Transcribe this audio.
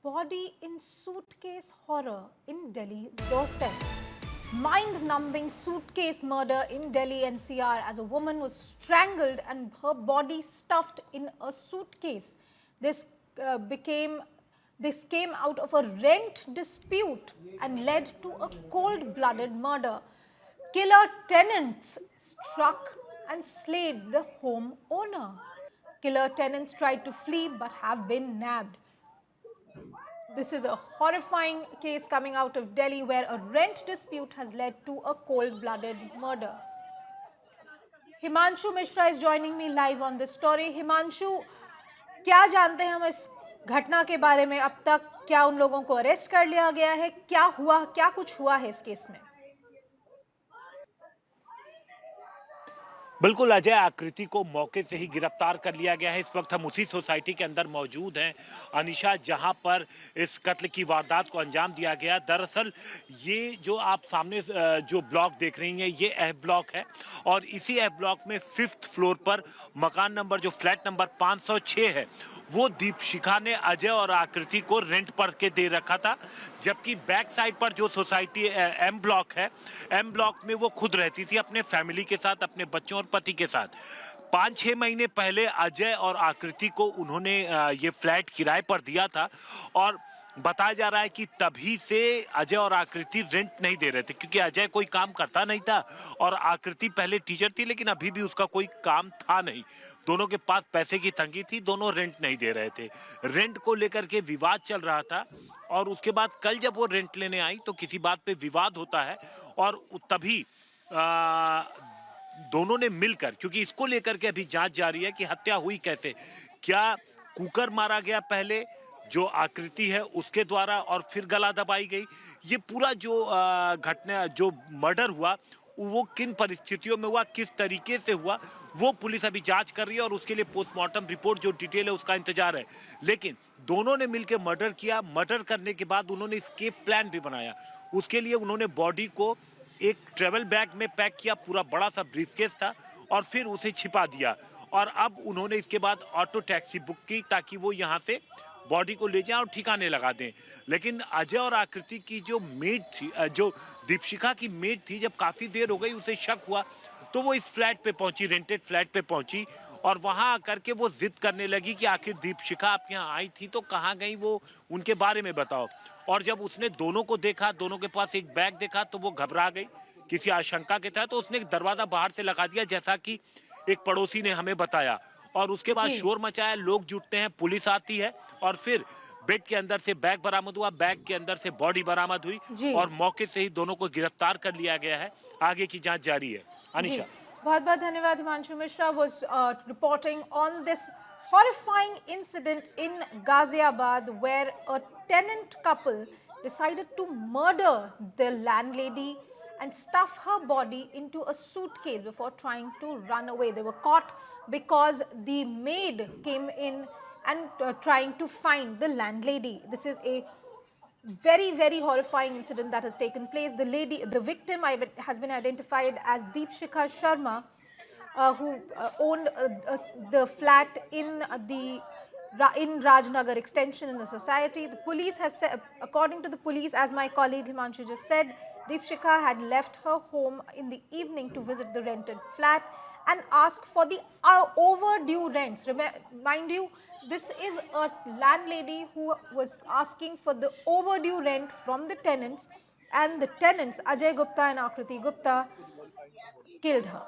Body in suitcase horror in Delhi's doorsteps. Mind-numbing suitcase murder in Delhi NCR as a woman was strangled and her body stuffed in a suitcase. This came out of a rent dispute and led to a cold-blooded murder. Killer tenants struck and slayed the home owner. Killer tenants tried to flee but have been nabbed. This is a horrifying case coming out of Delhi where a rent dispute has led to a cold-blooded murder. Himanshu Mishra is joining me live on this story. Himanshu, क्या जानते हैं हम इस घटना के बारे में अब तक? क्या उन लोगों को अरेस्ट कर लिया गया है? क्या कुछ हुआ है इस केस में? बिल्कुल अजय, आकृति को मौके से ही गिरफ्तार कर लिया गया है। इस वक्त हम उसी सोसाइटी के अंदर मौजूद हैं अनिशा, जहां पर इस कत्ल की वारदात को अंजाम दिया गया। दरअसल ये जो आप सामने जो ब्लॉक देख रही हैं ये एफ ब्लॉक है और इसी एफ ब्लॉक में 5th फ्लोर पर मकान नंबर जो फ्लैट नंबर 506 है वो दीपशिखा ने अजय और आकृति को रेंट पर के दे रखा था, जबकि बैक साइड पर जो सोसाइटी एम ब्लॉक है, एम ब्लॉक में वो खुद रहती थी अपने फैमिली के साथ, अपने बच्चों और पति के साथ। 5-6 महीने पहले अजय और आकृति को उन्होंने ये फ्लैट किराए पर दिया था और बताया जा रहा है कि तभी से अजय और आकृति रेंट नहीं दे रहे थे, क्योंकि अजय कोई काम करता नहीं था और आकृति पहले टीचर थी लेकिन अभी भी उसका कोई काम था नहीं। दोनों के पास पैसे की तंगी थी, दोनों रेंट नहीं दे रहे थे। रेंट को लेकर के विवाद चल रहा था और उसके बाद कल जब वो रेंट लेने आई तो किसी बात पे विवाद होता है और तभी दोनों ने मिलकर, क्योंकि इसको लेकर के अभी जांच जारी है कि हत्या हुई कैसे, क्या कुकर मारा गया पहले जो आकृति है उसके द्वारा और फिर गला दबाई गई, ये पूरा जो घटना जो मर्डर हुआ वो किन परिस्थितियों में हुआ, किस तरीके से हुआ, वो पुलिस अभी जांच कर रही है और उसके लिए पोस्टमार्टम रिपोर्ट जो डिटेल है उसका इंतजार है। लेकिन दोनों ने मिलकर मर्डर किया। मर्डर करने के बाद उन्होंने एस्केप प्लान भी बनाया। उसके लिए उन्होंने बॉडी को एक ट्रेवल बैग में पैक किया, पूरा बड़ा सा ब्रीफकेस था, और फिर उसे छिपा दिया और अब उन्होंने इसके बाद ऑटो टैक्सी बुक की ताकि वो यहाँ से बॉडी को ले जाएं और ठिकाने लगा दें। लेकिन अजय और आकृति की जो मेड थी, जो दीपशिखा की मेड थी, जब काफी देर हो गई उसे शक हुआ तो वो इस फ्लैट पे पहुंची, रेंटेड फ्लैट पे पहुंची और वहां आकर के वो जिद करने लगी कि आखिर दीपशिखा आप यहाँ आई थी तो कहाँ गई, वो उनके बारे में बताओ। और जब उसने दोनों को देखा, दोनों के पास एक बैग देखा तो वो घबरा गई किसी आशंका के तहत, तो उसने दरवाजा बाहर से लगा दिया जैसा कि एक पड़ोसी ने हमें बताया। और उसके बाद शोर मचाया, लोग जुटते हैं, पुलिस आती है और फिर बेड के अंदर से बैग बरामद हुआ, बैग के अंदर से बॉडी बरामद हुई और मौके से ही दोनों को गिरफ्तार कर लिया गया है। आगे की जांच जारी है। अनिशा, बहुत बहुत धन्यवाद। Himanshu Mishra was reporting on this horrifying incident in Ghaziabad where a tenant couple decided to murder the landlady and stuff her body into a suitcase before trying to run away. They were caught because the maid came in and trying to find the landlady. This is a very, very horrifying incident that has taken place. The victim has been identified as Deepshikha Sharma, who owned the flat in Rajnagar Extension in the society. The police have said, according to the police, as my colleague Himanshu just said, Deepshikha had left her home in the evening to visit the rented flat and ask for the overdue rents. Mind you, this is a landlady who was asking for the overdue rent from the tenants, and the tenants, Ajay Gupta and Akriti Gupta, killed her.